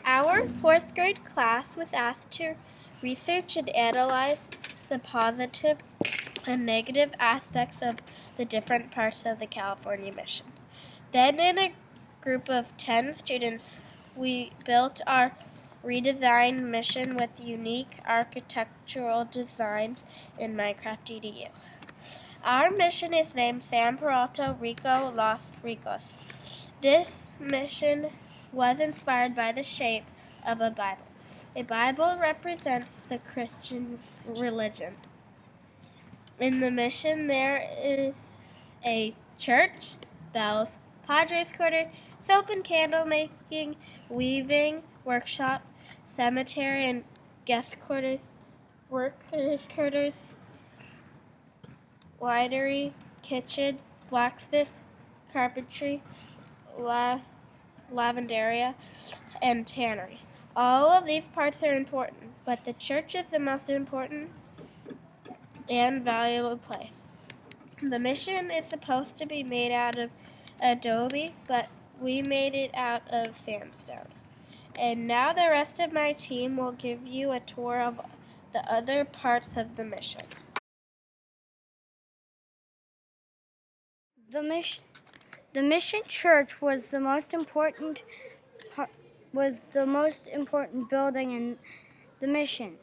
Our fourth grade class was asked to research and analyze the positive and negative aspects of the different parts of the California mission. Then, in a group of 10 students, we built our redesigned mission with unique architectural designs in Minecraft EDU. Our mission is named San Peralta Rico Los Ricos. This mission was inspired by the shape of a Bible. A Bible represents the Christian religion. In the mission, there is a church, bells, Padres quarters, soap and candle making, weaving, workshop, cemetery and guest quarters, workers' quarters, winery, kitchen, blacksmith, carpentry, lavanderia, and tannery. All of these parts are important, but the church is the most important and valuable place. The mission is supposed to be made out of adobe, but we made it out of sandstone. And now the rest of my team will give you a tour of the other parts of the mission. The mission church was the most important building in the mission.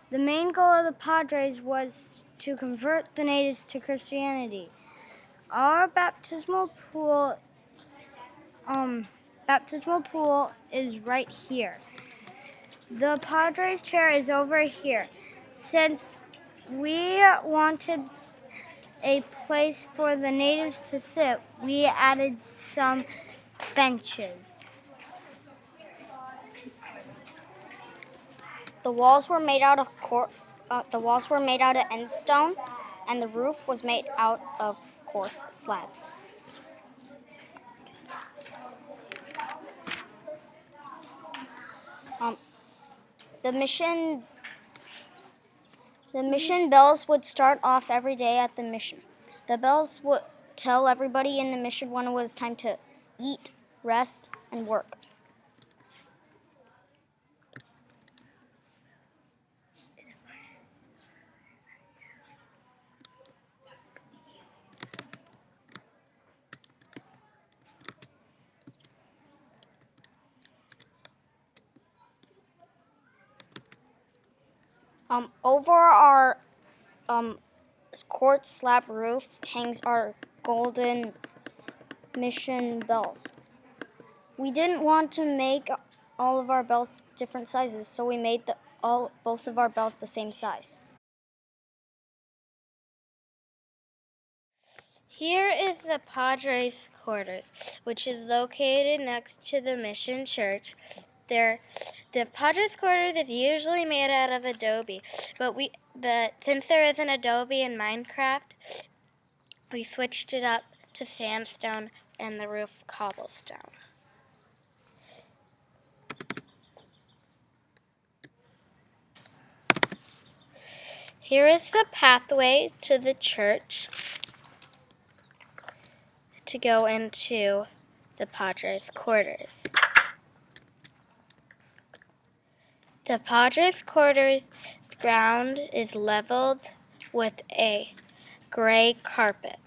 The main goal of the Padres was to convert the natives to Christianity. Our baptismal pool is right here. The Padres chair is over here. Since we wanted a place for the natives to sit, we added some benches. The walls were made out of end stone, and the roof was made out of quartz slabs. The mission bells would start off every day at the mission. The bells would tell everybody in the mission when it was time to eat, rest, and work. Over our quartz slab roof hangs our golden mission bells. We didn't want to make all of our bells different sizes, so we made both of our bells the same size. Here is the Padres quarters, which is located next to the mission church. The Padres quarters is usually made out of adobe, but since there isn't adobe in Minecraft, we switched it up to sandstone and the roof cobblestone. Here is the pathway to the church to go into the Padres quarters. The Padres quarters ground is leveled with a gray carpet.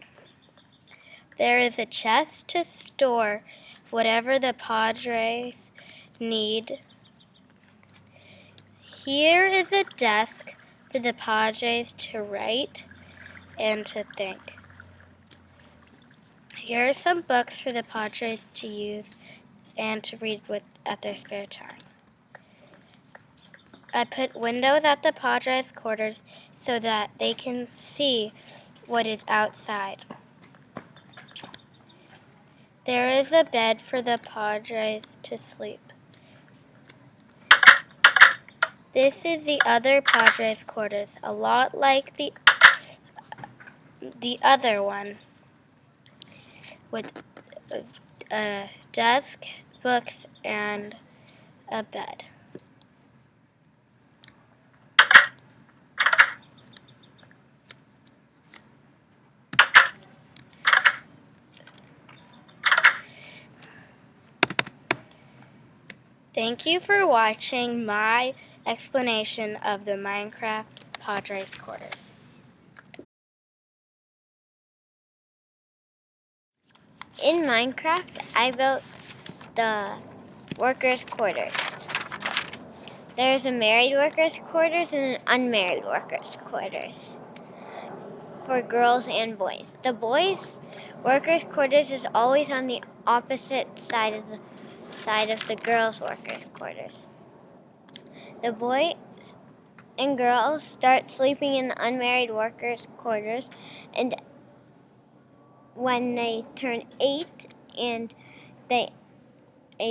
There is a chest to store whatever the Padres need. Here is a desk for the Padres to write and to think. Here are some books for the Padres to use and to read at their spare time. I put windows at the Padres quarters so that they can see what is outside. There is a bed for the Padres to sleep. This is the other Padres quarters, a lot like the other one, with a desk, books, and a bed. Thank you for watching my explanation of the Minecraft Padres quarters. In Minecraft, I built the workers' quarters. There's a married workers' quarters and an unmarried workers' quarters for girls and boys. The boys' workers' quarters is always on the opposite side of the girls' workers' quarters. The boys and girls start sleeping in the unmarried workers' quarters, and when they turn 8, and they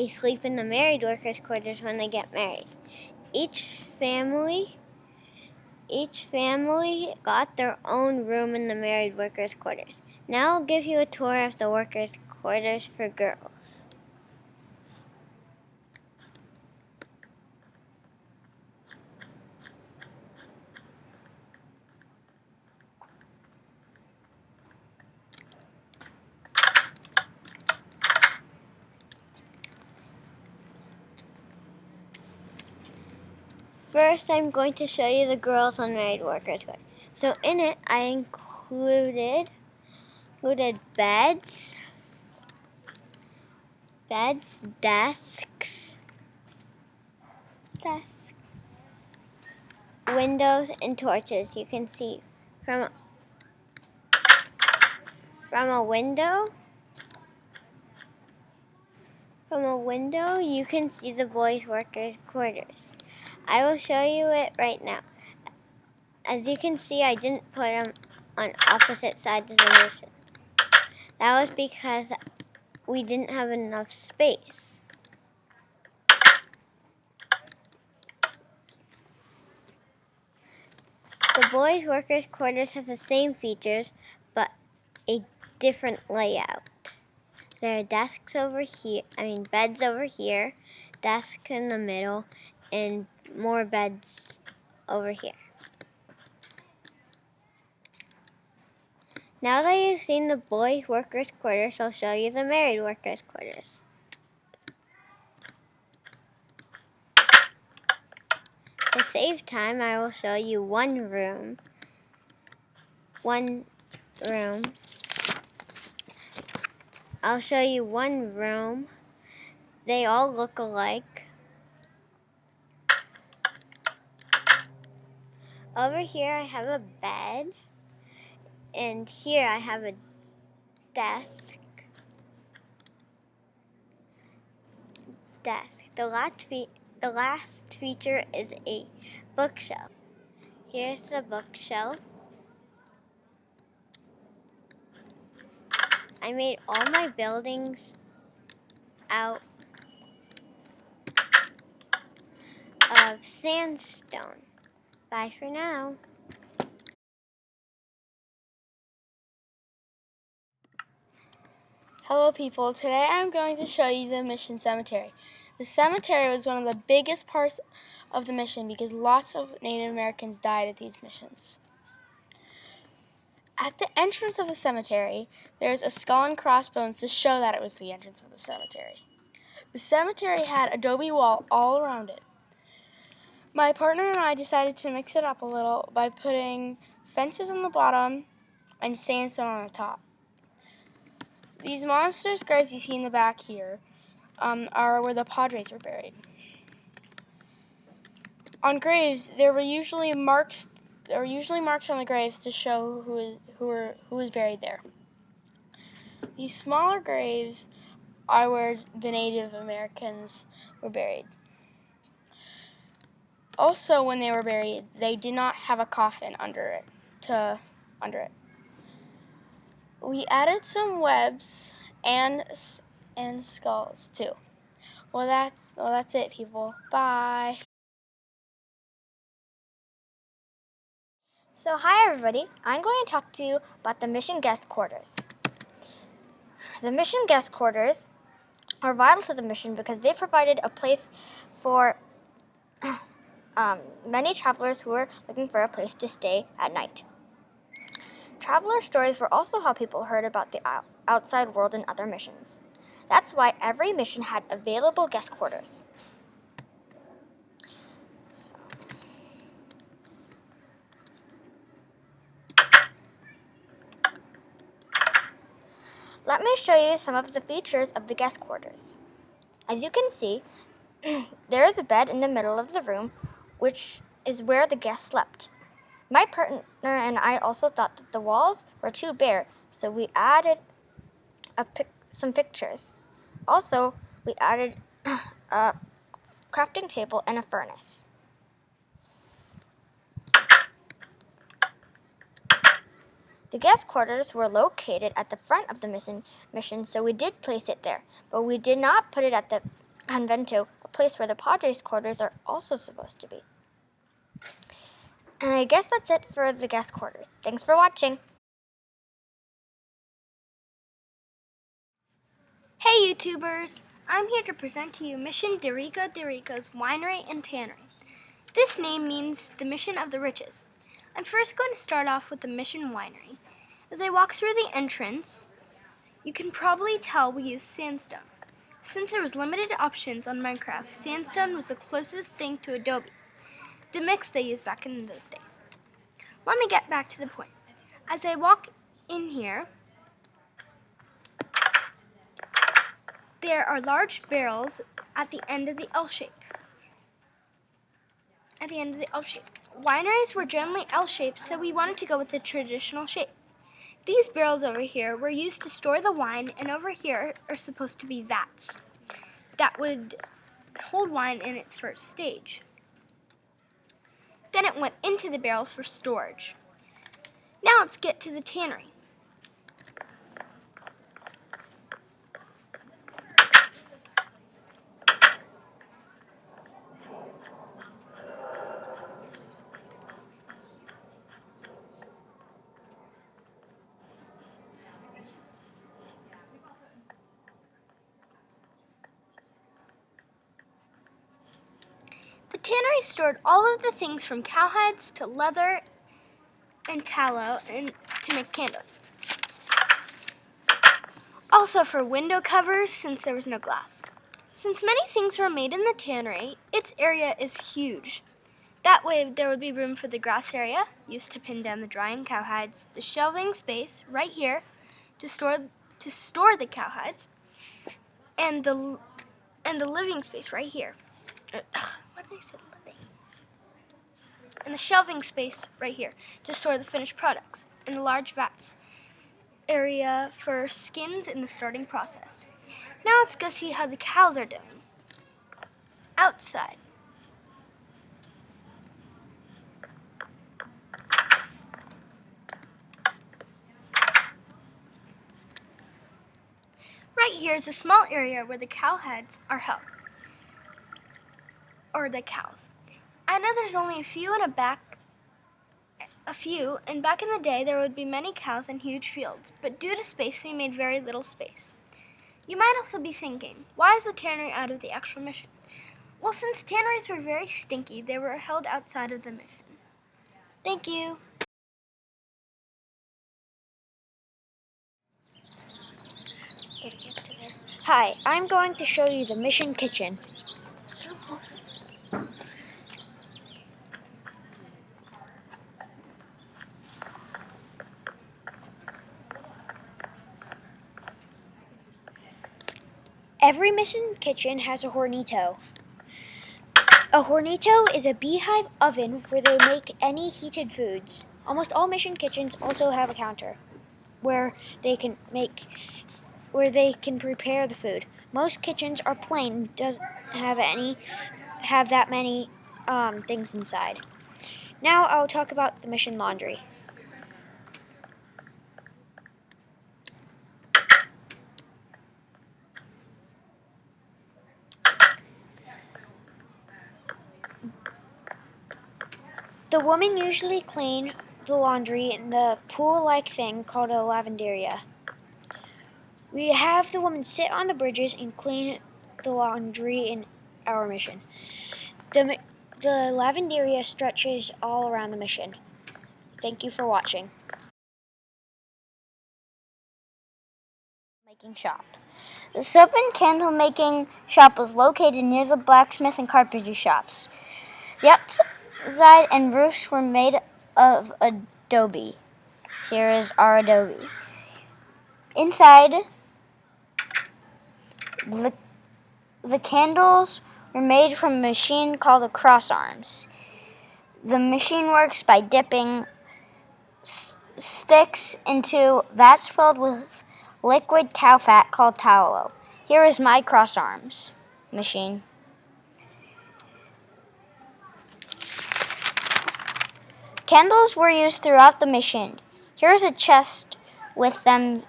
sleep in the married workers' quarters when they get married. Each family got their own room in the married workers' quarters. Now I'll give you a tour of the workers' quarters for girls. First, I'm going to show you the girls' unmarried workers' quarters. So in it, I included beds, desks, windows, and torches. You can see from a window. From a window, you can see the boys' workers' quarters. I will show you it right now. As you can see, I didn't put them on opposite sides of the mission. That was because we didn't have enough space. The boys' workers' quarters has the same features, but a different layout. There are beds over here, desk in the middle, and more beds over here. Now that you've seen the boys' workers' quarters, I'll show you the married workers' quarters. To save time, I will show you one room. I'll show you one room. They all look alike. Over here I have a bed, and here I have a desk. The last feature is a bookshelf. Here's the bookshelf. I made all my buildings out of sandstone. Bye for now. Hello people, today I'm going to show you the mission cemetery. The cemetery was one of the biggest parts of the mission because lots of Native Americans died at these missions. At the entrance of the cemetery, there's a skull and crossbones to show that it was the entrance of the cemetery. The cemetery had adobe wall all around it. My partner and I decided to mix it up a little by putting fences on the bottom and sandstone on the top. These monsters' graves you see in the back here are where the Padres were buried. On graves, there were usually marks on the graves to show who was buried there. These smaller graves are where the Native Americans were buried. Also, when they were buried, they did not have a coffin under it. We added some webs and skulls too. Well, that's it, people. Bye. So hi everybody, I'm going to talk to you about the mission guest quarters. The mission guest quarters are vital to the mission because they provided a place for many travelers who were looking for a place to stay at night. Traveler stories were also how people heard about the outside world in other missions. That's why every mission had available guest quarters. let me show you some of the features of the guest quarters. As you can see, there is a bed in the middle of the room, which is where the guests slept. My partner and I also thought that the walls were too bare, so we added some pictures. Also, we added a crafting table and a furnace. The guest quarters were located at the front of the mission, so we did place it there, but we did not put it at the convento, a place where the Padres' quarters are also supposed to be. And I guess that's it for the guest quarters. Thanks for watching. Hey YouTubers! I'm here to present to you Mission de Rico de Rico's Winery and Tannery. This name means the Mission of the Riches. I'm first going to start off with the Mission Winery. As I walk through the entrance, you can probably tell we use sandstone. Since there was limited options on Minecraft, sandstone was the closest thing to Adobe, the mix they used back in those days. Let me get back to the point. As I walk in here, there are large barrels at the end of the L shape. Wineries were generally L-shaped, so we wanted to go with the traditional shape. These barrels over here were used to store the wine, and over here are supposed to be vats that would hold wine in its first stage. Then it went into the barrels for storage. Now let's get to the tannery. The tannery stored all of the things from cowhides to leather and tallow and to make candles. Also for window covers, since there was no glass. Since many things were made in the tannery, its area is huge. That way there would be room for the grass area, used to pin down the drying cowhides, the shelving space right here to store the cowhides, and the living space right here. What did I say living? And the shelving space right here to store the finished products, and the large vats area for skins in the starting process. Now let's go see how the cows are doing. Outside. Right here is a small area where the cow heads are held, or the cows. I know there's only a few, and back in the day there would be many cows and huge fields, but due to space we made very little space. You might also be thinking, why is the tannery out of the actual mission? Well, since tanneries were very stinky, they were held outside of the mission. Thank you. Hi, I'm going to show you the mission kitchen. Every mission kitchen has a hornito. A hornito is a beehive oven where they make any heated foods. Almost all mission kitchens also have a counter where they can prepare the food. Most kitchens are plain, doesn't have that many things inside. Now I'll talk about the mission laundry. The women usually clean the laundry in the pool-like thing called a lavanderia. We have the women sit on the bridges and clean the laundry in our mission. The lavanderia stretches all around the mission. Thank you for watching. Making shop. The soap and candle making shop was located near the blacksmith and carpentry shops. The outside and roofs were made of adobe. Here is our adobe. Inside The, the candles were made from a machine called a cross arms. The machine works by dipping sticks into vats filled with liquid cow fat called tallow. Here is my cross arms machine. Candles were used throughout the mission. Here is a chest with them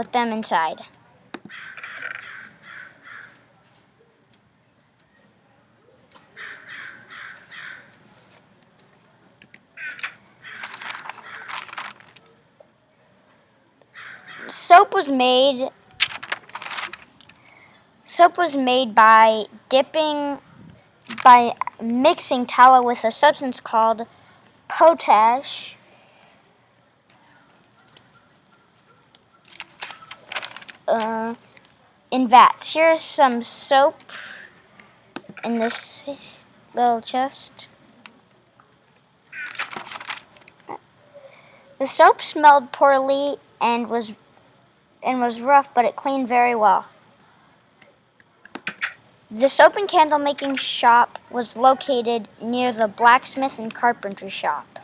inside. Soap was made by mixing tallow with a substance called potash. In vats. Here's some soap in this little chest. The soap smelled poorly and was rough, but it cleaned very well. The soap and candle making shop was located near the blacksmith and carpentry shop.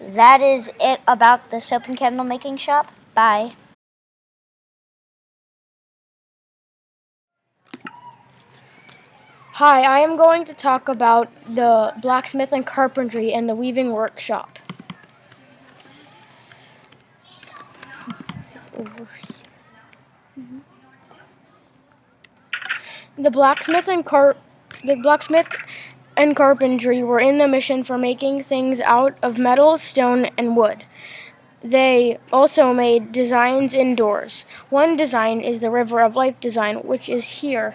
That is it about the soap and candle making shop. Bye. Hi, I am going to talk about the blacksmith and carpentry and the weaving workshop. The blacksmith and carpentry were in the mission for making things out of metal, stone, and wood. They also made designs indoors. One design is the River of Life design, which is here.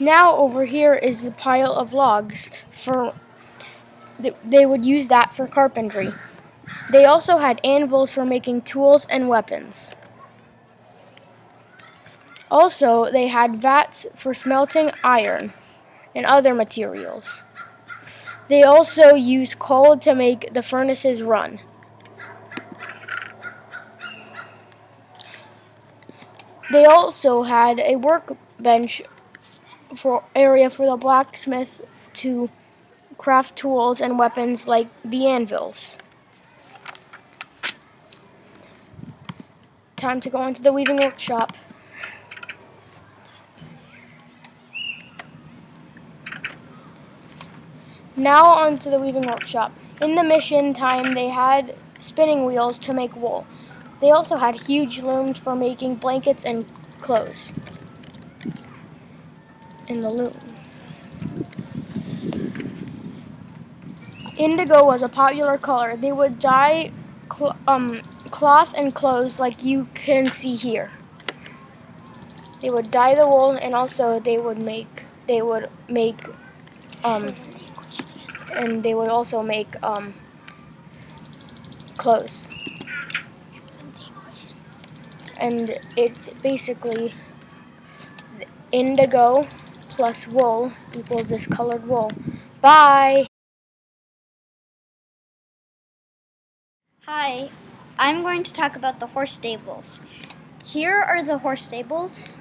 Now over here is the pile of logs. They would use that for carpentry. They also had anvils for making tools and weapons. Also, they had vats for smelting iron and other materials. They also used coal to make the furnaces run. They also had a workbench area for the blacksmith to craft tools and weapons like the anvils. Time to go into the weaving workshop. Now on to the weaving workshop. In the mission time, they had spinning wheels to make wool. They also had huge looms for making blankets and clothes in the loom. Indigo was a popular color. They would dye cloth and clothes like you can see here. They would dye the wool, and also they would also make clothes. And it's basically indigo plus wool equals this colored wool. Bye! Hi, I'm going to talk about the horse stables. Here are the horse stables.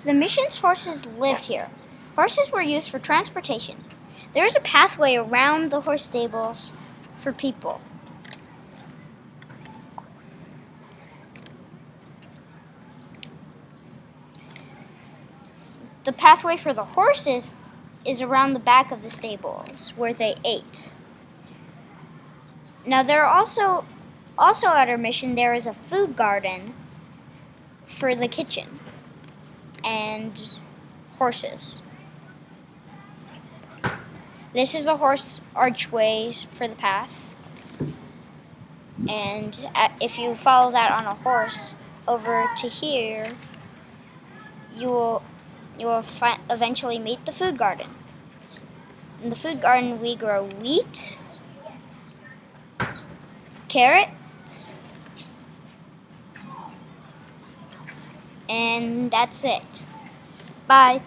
The mission's horses lived here. Horses were used for transportation. There is a pathway around the horse stables for people. The pathway for the horses is around the back of the stables where they ate. Now there are also at our mission there is a food garden for the kitchen and horses. This is the horse archway for the path. And if you follow that on a horse over to here, you will eventually meet the food garden. In the food garden, we grow wheat, carrots, and that's it. Bye.